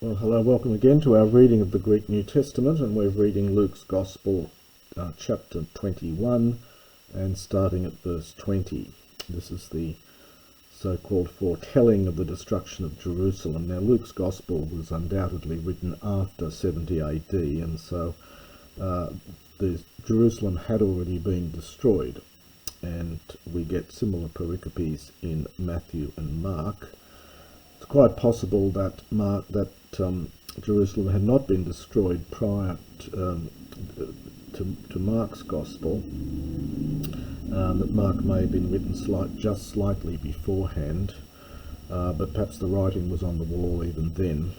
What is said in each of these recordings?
Well, hello, welcome again to our reading of the Greek New Testament, and we're reading Luke's Gospel, chapter 21, and starting at verse 20. This is the so-called foretelling of the destruction of Jerusalem. Now, Luke's Gospel was undoubtedly written after 70 AD, and so Jerusalem had already been destroyed, and we get similar pericopes in Matthew and Mark. It's quite possible that Jerusalem had not been destroyed prior to Mark's Gospel, that Mark may have been written just slightly beforehand, but perhaps the writing was on the wall even then.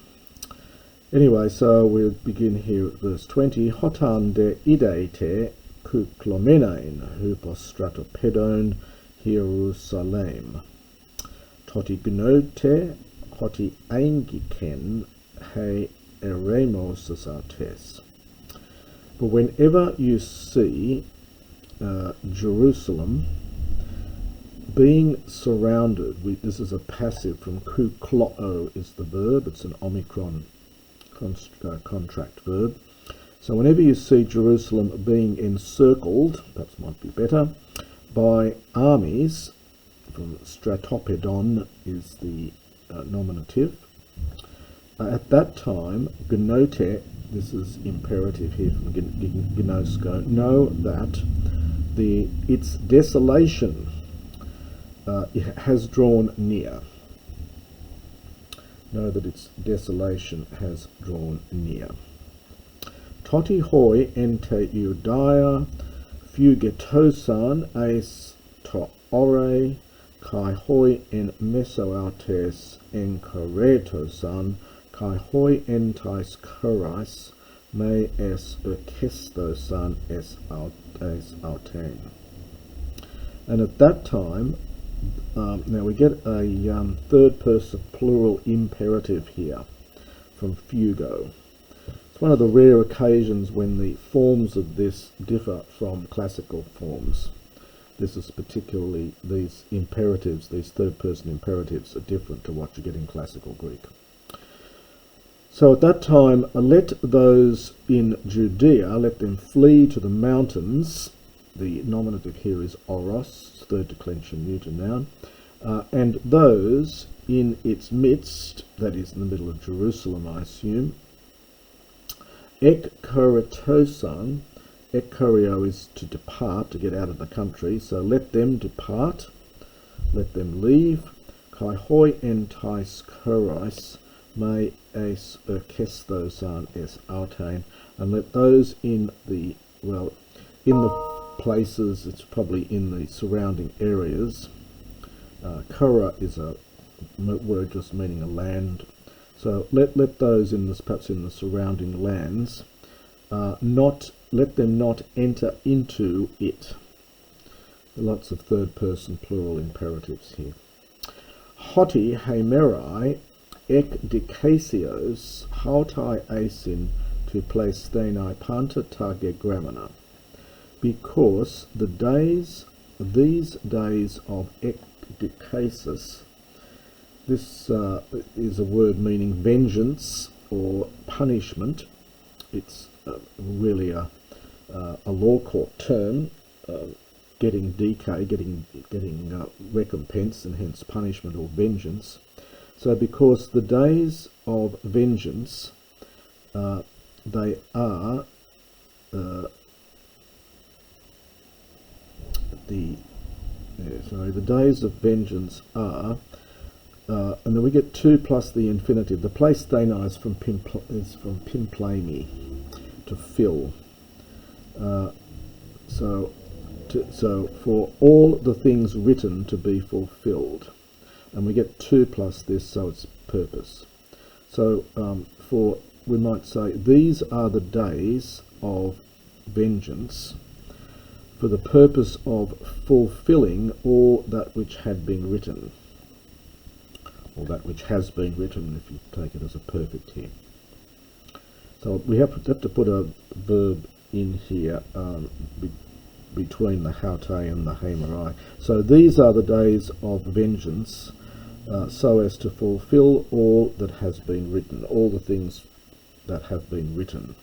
Anyway, so we'll begin here at verse 20. Hotan de ideite kuklomenein hypostratopedon Hierusalem. Totignote hoti eingiken he eremos artes. But whenever you see Jerusalem being surrounded, this is a passive from kukloo is the verb, it's an omicron contract verb. So whenever you see Jerusalem being encircled, perhaps might be better, by armies, from stratopedon is the nominative, at that time, gnote, this is imperative here from gnosko, know that its desolation has drawn near. Know that its desolation has drawn near. Toti hoi ente Judea fugetosan eis to ore kai hoi en mesoautes en karetosan kai hoi entais kurais me es orkestosan es autain. And at that time, now we get a third person plural imperative here from fugo. It's one of the rare occasions when the forms of this differ from classical forms. This is particularly, these imperatives, these third person imperatives are different to what you get in classical Greek. So at that time, let those in Judea, let them flee to the mountains. The nominative here is oros, third declension neuter noun, and those in its midst, that is in the middle of Jerusalem, I assume, ek kuretosan, ekkurio is to depart, to get out of the country, so let them depart, let them leave. Kai hoi entais kurais me es orkestosan es autain, and let those in the places, it's probably in the surrounding areas. Kura is a word just meaning a land, so let those in this, perhaps in the surrounding lands, let them not enter into it. Lots of third person plural imperatives here. Hoti hemerai ek dikasios hautai asin to place thenai panta tage gramina. Because these days of ekdikasis, this is a word meaning vengeance or punishment. It's really a law court term, getting decay, getting recompense, and hence punishment or vengeance. So because the days of vengeance, they are the days of vengeance are, and then we get 2 plus the infinitive. The place stena is from pimplami, to fill. So for all the things written to be fulfilled, and we get 2 plus this, so it's purpose. So we might say these are the days of vengeance, for the purpose of fulfilling all that which had been written, or that which has been written, if you take it as a perfect here. So we have to put a verb in here between the haute and the hemerai. So these are the days of vengeance, so as to fulfill all that has been written, all the things that have been written.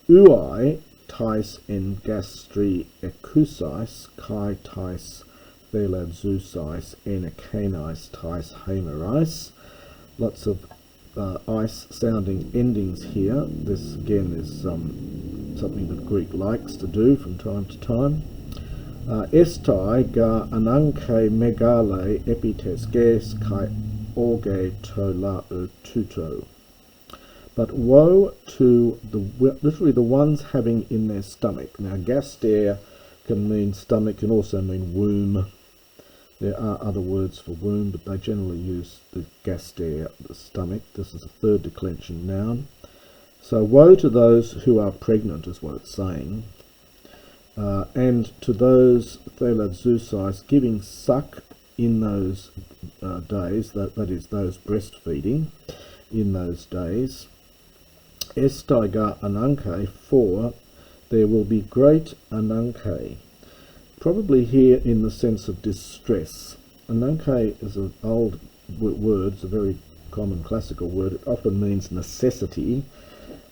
Uai tais en gastri ekousis kai tais theladzousis en akanais tais hamerais. Lots of ice sounding endings here. This again is something that Greek likes to do from time to time. Estai ga ananke megale epites ges kai orge to la tuto. But woe to literally the ones having in their stomach. Now gaster can mean stomach, can also mean womb. There are other words for womb, but they generally use the gaster, the stomach. This is a third declension noun. So woe to those who are pregnant is what it's saying. And to those theladzousis giving suck in those days, that is those breastfeeding in those days. Estaiga ananke, for there will be great ananke. Probably here in the sense of distress. Ananke is an old word, it's a very common classical word. It often means necessity,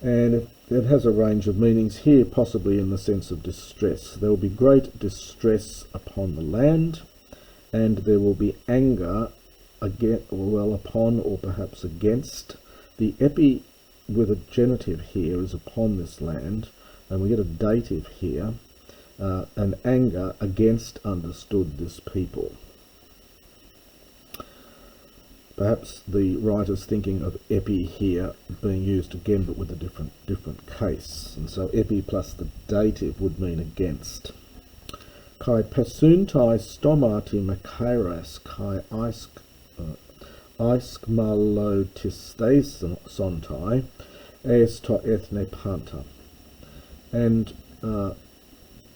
and it has a range of meanings here, possibly in the sense of distress. There will be great distress upon the land, and there will be anger upon or perhaps against. The epi with a genitive here is upon this land, and we get a dative here, and anger against understood this people. Perhaps the writer's thinking of epi here being used again, but with a different case. And so epi plus the dative would mean against. Kai pasuntai stomati makairas kai aiskmalotistes sontai es to ethne panta. And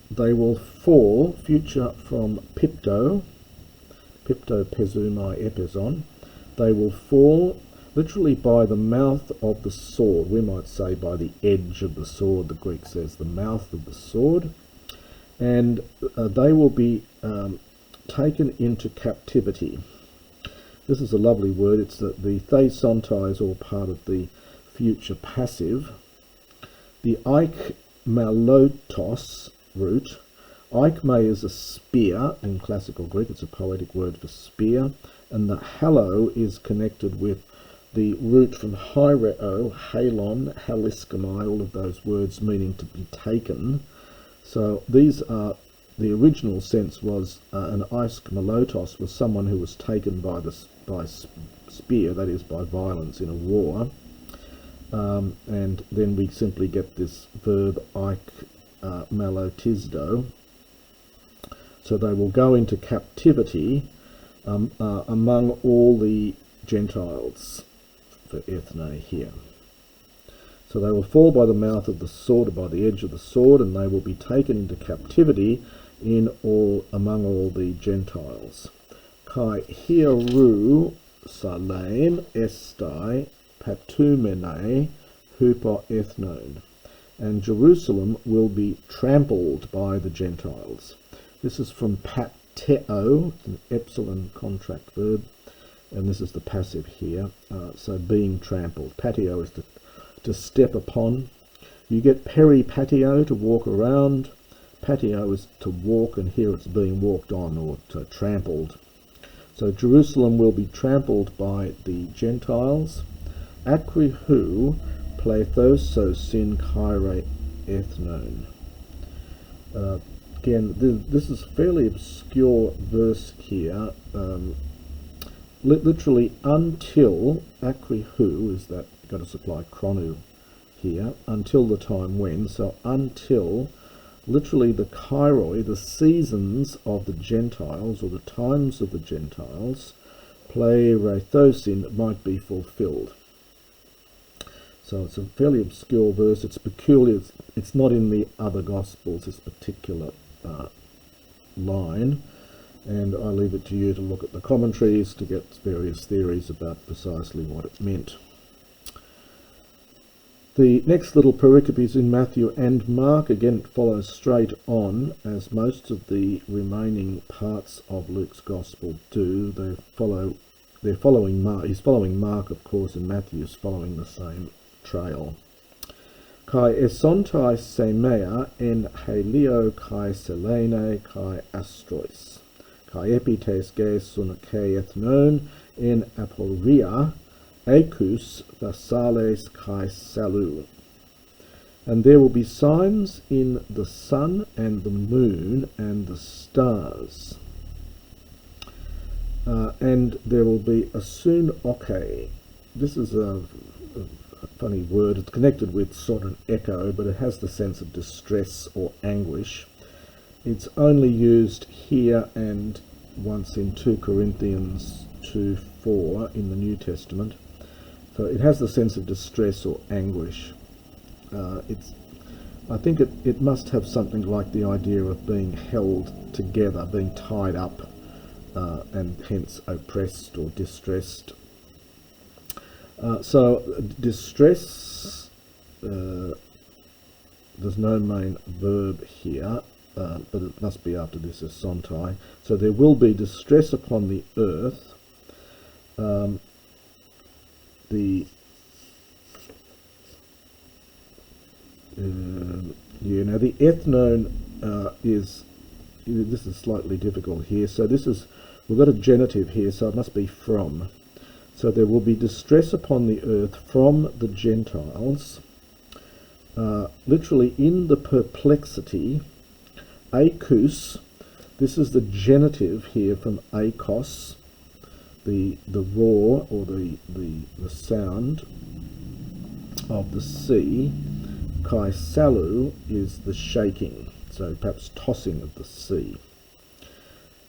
they will fall, future from pipto pesumai epizon, they will fall literally by the mouth of the sword. We might say by the edge of the sword. The Greek says the mouth of the sword. And they will be taken into captivity. This is a lovely word. It's the theisontai is all part of the future passive. The aikmalotos root. Aikme is a spear in classical Greek. It's a poetic word for spear. And the hallo is connected with the root from hyreo, halon, haliskamai, all of those words meaning to be taken. So these are, the original sense was an aiskmalotos was someone who was taken by spear, that is by violence in a war. And then we simply get this verb aikmalotisdo. So they will go into captivity among all the Gentiles, for ethne here. So they will fall by the mouth of the sword, or by the edge of the sword, and they will be taken into captivity among all the Gentiles. Kai hieru salem estai patumene hupo ethnon. And Jerusalem will be trampled by the Gentiles. This is from pateo, an epsilon contract verb, and this is the passive here. So being trampled. Patio is to step upon. You get peripatio, to walk around. Patio is to walk, and here it's being walked on or trampled. So Jerusalem will be trampled by the Gentiles. Akrihu plethoso sin kaire ethnon. Again, this is a fairly obscure verse here. Literally, until, akrihu is that, got to supply chronu here, until the time when, so until, literally the kairoi, the seasons of the Gentiles, or the times of the Gentiles, pleirethosin, might be fulfilled. So it's a fairly obscure verse. It's peculiar. It's not in the other Gospels, this particular line, and I leave it to you to look at the commentaries to get various theories about precisely what it meant. The next little pericope is in Matthew and Mark. Again, it follows straight on, as most of the remaining parts of Luke's Gospel do. They follow they're following Mark. He's following Mark, of course, and Matthew's following the same trail. Kai esontai semea en helio kai selene kai astrois. Kai epites gesun kai ethnon in aporia ecus thasales kai salu. And there will be signs in the sun and the moon and the stars. And there will be a soon oke. This is a funny word. It's connected with sort of echo, but it has the sense of distress or anguish. It's only used here and once in 2 Corinthians 2:4 in the New Testament. So it has the sense of distress or anguish. I think it must have something like the idea of being held together, being tied up, and hence oppressed or distressed. So distress, there's no main verb here, but it must be after this esontai. So there will be distress upon the earth. Now the ethnon is, this is slightly difficult here. So we've got a genitive here, so it must be from. So there will be distress upon the earth from the Gentiles, literally in the perplexity. Acus, this is the genitive here from akos, the roar or the sound of the sea. Kai salu is the shaking, so perhaps tossing of the sea.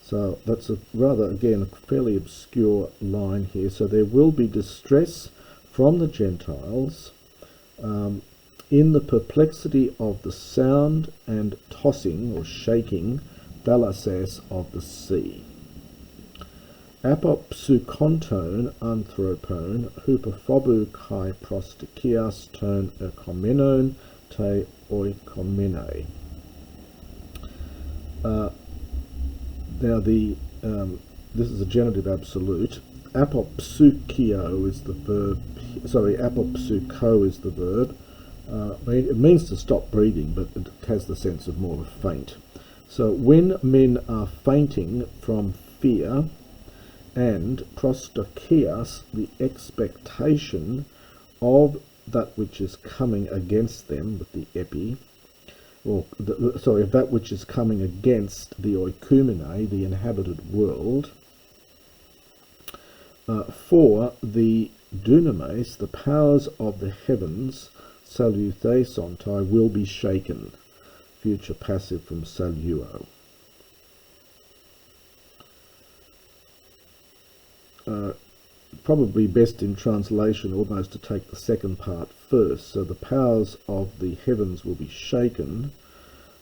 So that's a rather, again, a fairly obscure line here. So there will be distress from the Gentiles in the perplexity of the sound and tossing or shaking, thalases, of the sea. Apopsukonton anthropon hupophobu kai prostikias ton ekomenon te oikomene. Now this is a genitive absolute. Apopsukio is the verb. Sorry, apopsuko is the verb. It means to stop breathing, but it has the sense of more of a faint. So when men are fainting from fear, and prostokias, the expectation of that which is coming against them, with the epi, or of that which is coming against the oikumene, the inhabited world. For the dunamis, the powers of the heavens, saluthesontai, will be shaken. Future passive from saluo. Probably best in translation almost to take the second part first. So the powers of the heavens will be shaken,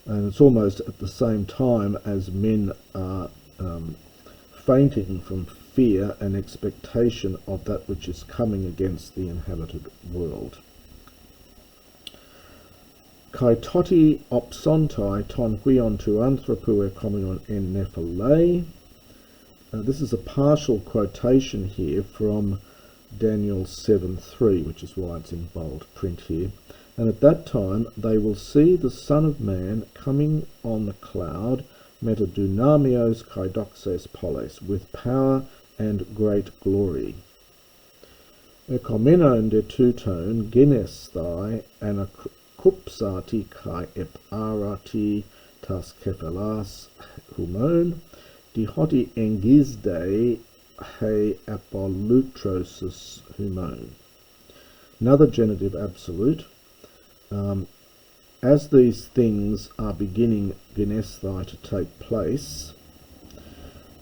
and it's almost at the same time as men are fainting from fear and expectation of that which is coming against the inhabited world. Kai toti opsontai ton huion tu anthropu ekomenon en nephele. This is a partial quotation here from Daniel 7:3, which is why it's in bold print here. And at that time they will see the Son of Man coming on the cloud, metadunamios kai doxes polis, with power and great glory. Ekomenon de tuton genesthai anakupsati kai eparati tas kephalas humon, dihoti engizde he apolutrosis humon. Another genitive absolute. As these things are beginning genesthai to take place,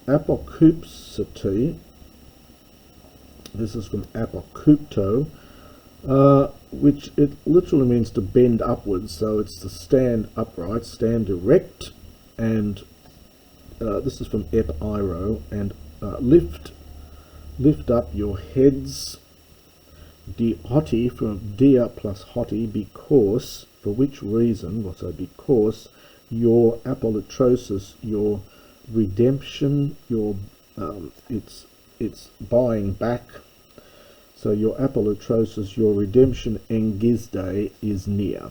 apocoupsati, this is from apokupto, which it literally means to bend upwards, so it's to stand upright, stand erect, and this is from ep-iro, and lift up your heads, di-hoti, from dia plus hoti, because, for which reason, well, so because your apolutrosis, your redemption, your its it's buying back. So your apolutrosis, your redemption engizde, is near.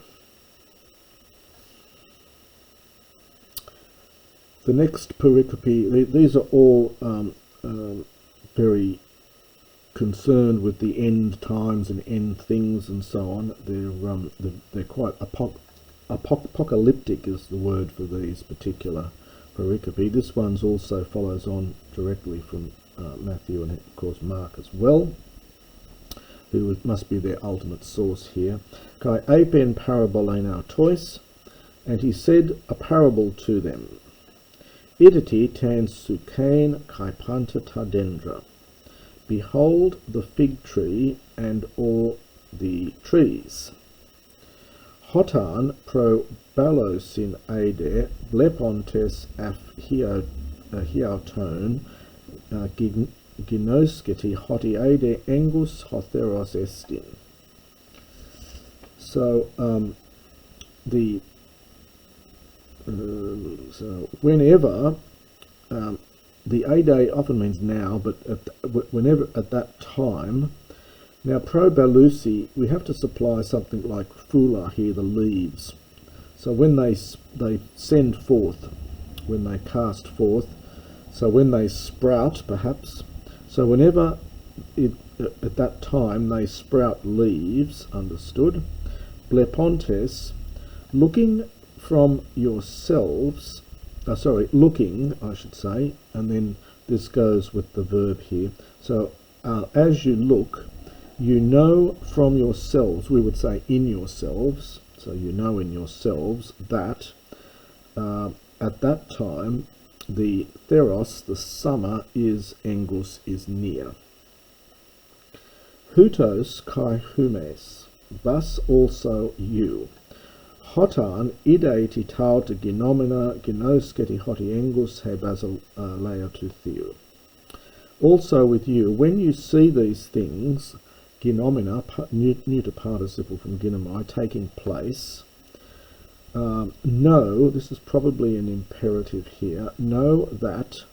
The next pericope, these are all very concerned with the end times and end things and so on. They're quite apocalyptic is the word for these particular pericope. This one's also follows on directly from Matthew and of course Mark as well, who must be their ultimate source here. Kai apen parabolein autois, and he said a parable to them. Iditi tan sukain kai panta tardendra. Behold the fig tree and all the trees. Hotan pro balosin aide blepontes af hiauton ginosketi hoti aide engus hotheros estin. So so whenever the aide often means now, but whenever at that time. Now pro balusi, we have to supply something like fula here, the leaves. So when they send forth, when they cast forth, so when they sprout perhaps, so whenever at that time they sprout leaves, understood, blepontes, looking from yourselves, looking I should say, and then this goes with the verb here. So as you look, you know from yourselves, we would say in yourselves, so you know in yourselves that at that time the theros, the summer, is engus, is near. Hutos kai humes, thus also you. Hotan ide titauta genomena genosketi hoti engus he basilea to theo. Also with you, when you see these things, genomena, neuter participle from ginomai, taking place, know, this is probably an imperative here, know that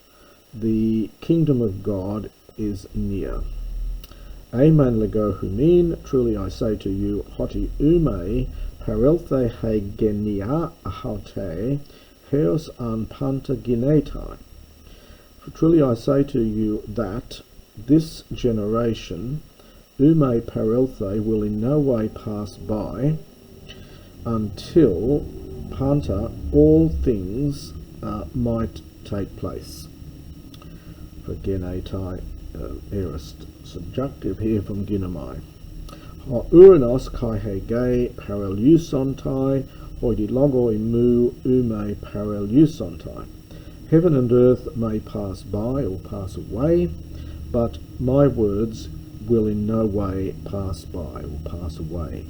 the kingdom of God is near. Amen lego humin, truly I say to you, hoti ume parelthe he genia ahaute, heos an panta ginetai. For truly I say to you that this generation, ume parelthe, will in no way pass by until panta, all things might take place. For genetai, aorist subjunctive here from ginomai. Ha uranos kai hege parellusontai, hoidi logoi mu ume parellusontai. Heaven and earth may pass by or pass away, but my words will in no way pass by or pass away.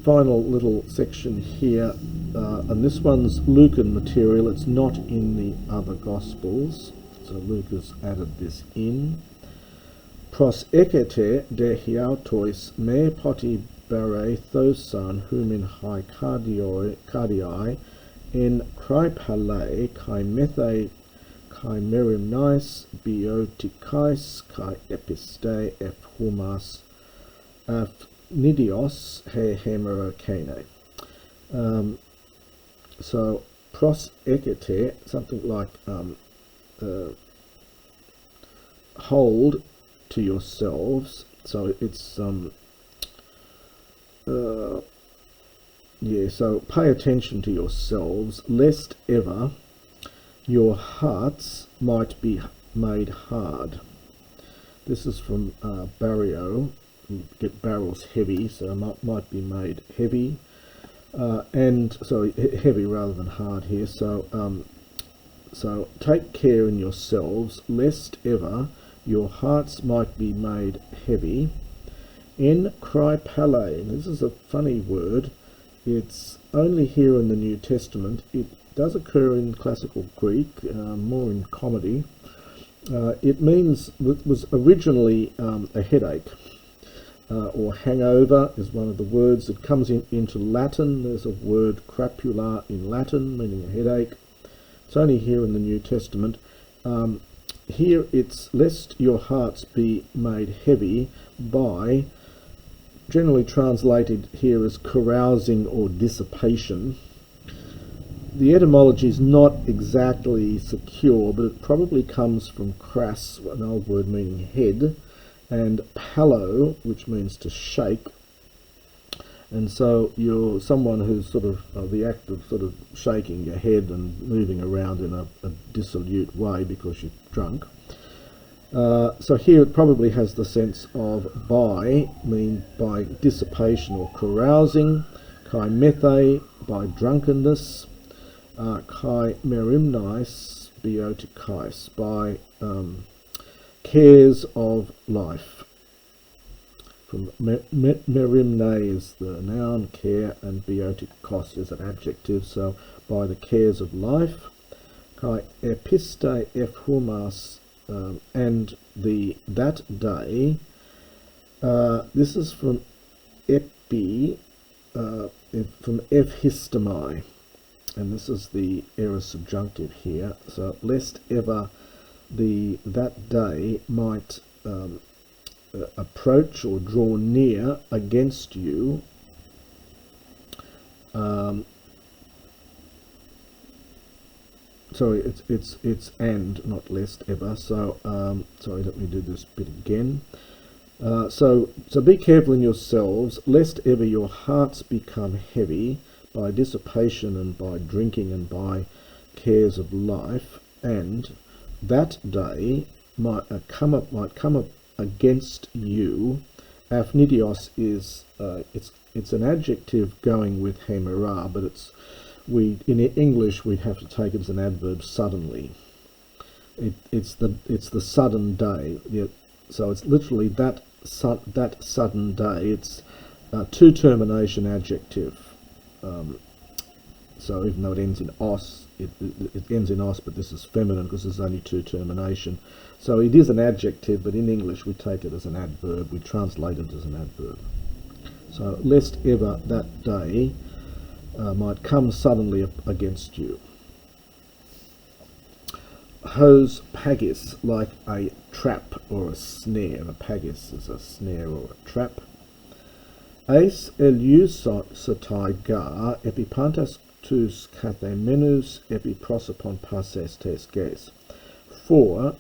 Final little section here, and this one's Lucan material. It's not in the other Gospels, so Luke has added this in. Pros ekete de hiautois me poti bare thosan humin hai cardioi in krypale kai methe kai merimnais biotikais kai episte ef humas af nidios he hemerokene. So pros ekete, something like hold to yourselves. So it's so pay attention to yourselves, lest ever your hearts might be made hard. This is from Barrio. Get barrels heavy, so might be made heavy, and sorry, heavy rather than hard here. So so take care in yourselves, lest ever your hearts might be made heavy. In krypale, this is a funny word. It's only here in the New Testament. It does occur in classical Greek, more in comedy. It means, it was originally a headache, or hangover is one of the words. It comes into Latin. There's a word crapula in Latin, meaning a headache. It's only here in the New Testament. here it's lest your hearts be made heavy by, generally translated here as carousing or dissipation. The etymology is not exactly secure, but it probably comes from cras, an old word meaning head, and palo, which means to shake. And so you're someone who's sort of the act of sort of shaking your head and moving around in a dissolute way because you're drunk. So here it probably has the sense of by, mean by dissipation or carousing, kai methe, by drunkenness, kai merimnais, biotikais, by cares of life. From merimne is the noun, care, and biotikos is an adjective, so by the cares of life. Kai episte ephumas, and that day. This is from epi, from ephistemi, and this is the aorist subjunctive here. So lest ever that day might approach or draw near against you. Sorry, it's and, not lest ever. So sorry, let me do this bit again. So be careful in yourselves, lest ever your hearts become heavy by dissipation and by drinking and by cares of life, and that day might come up against you. Aphnidios is it's an adjective going with hemera, but in English we'd have to take it as an adverb suddenly. It's the sudden day. So it's literally that sudden day. It's a two termination adjective. So even though it ends in os, it ends in os, but this is feminine because there's only two termination. So it is an adjective, but in English we take it as an adverb. We translate it as an adverb. So lest ever that day might come suddenly against you. Hos pagis, like a trap or a snare. A pagis is a snare or a trap. Eis eliusotai gar epipantas tus kathemenus epiprosopon passes tes ges. For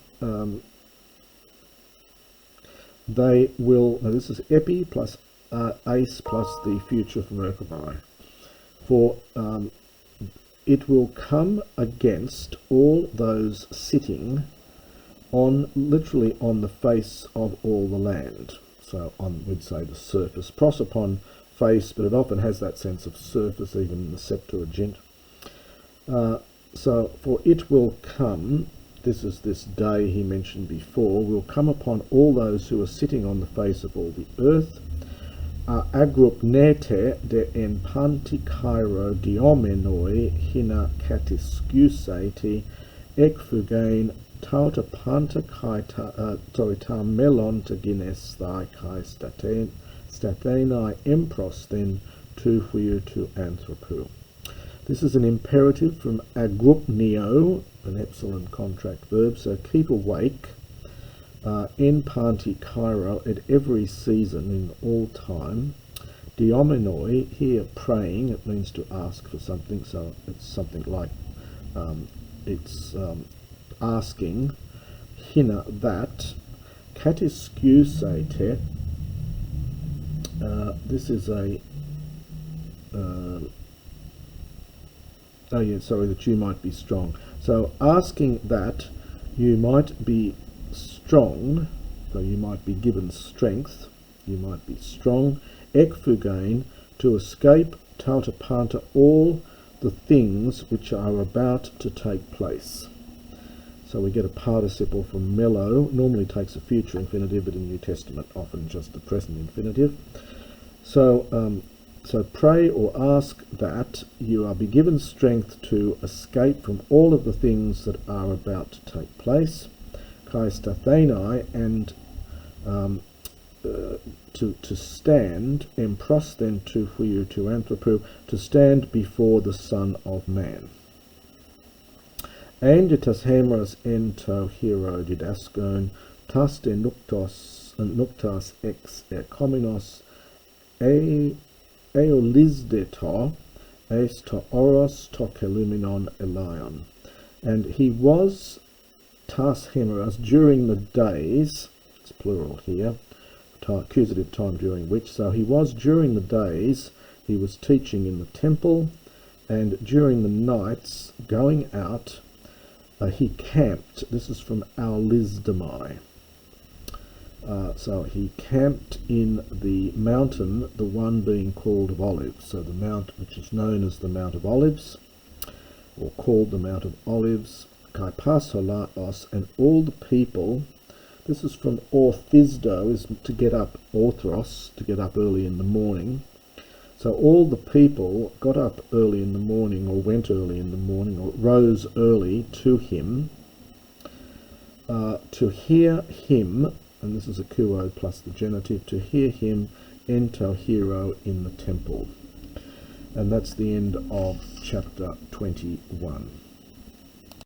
they will, now this is epi plus eis plus the future from Erkabai. For it will come against all those sitting on, literally on the face of all the land. So on, we'd say the surface. Prosopon, face, but it often has that sense of surface, even in the Septuagint. So for it will come, this is this day he mentioned before, will come upon all those who are sitting on the face of all the earth. Agrupnete de en pantikairo diomenoi hina katiskuseti ekfugain tauta panta kai ta melon ta gines thai kai stathenai empros then tu huiu tu anthropu. This is an imperative from agrupneo, an epsilon contract verb, so keep awake. En panti kairo, at every season, in all time. Diomenoi, here praying, it means to ask for something, so it's something like asking. Hina, that. Katiskusete, this is a that you might be strong. So asking that you might be strong, so you might be given strength, you might be strong, ekfugain, to escape, tautapanta, all the things which are about to take place. So we get a participle from mellow, normally takes a future infinitive, but in New Testament often just a present infinitive. So pray or ask that you are be given strength to escape from all of the things that are about to take place. Kai stathenai, and to stand, empros then to huiu to anthropu, to stand before the Son of Man. Angetas hemeras ento hero didascon, tas de noctas ex ecominos eolisdeto, eis to oros to keluminon elion. And he was tas hemeras during the days, it's plural here, accusative time during which, so he was during the days, he was teaching in the temple, and during the nights going out, he camped. This is from Aulisdamai. So he camped in the mountain, the one being called of Olives. So the mount which is known as the Mount of Olives, or called the Mount of Olives, kai pasolaos, and all the people. This is from orthisdo, is to get up, orthros, to get up early in the morning. So all the people got up early in the morning, or went early in the morning, or rose early to him, to hear him, and this is a kuo plus the genitive, to hear him ento hero in the temple. And that's the end of chapter 21.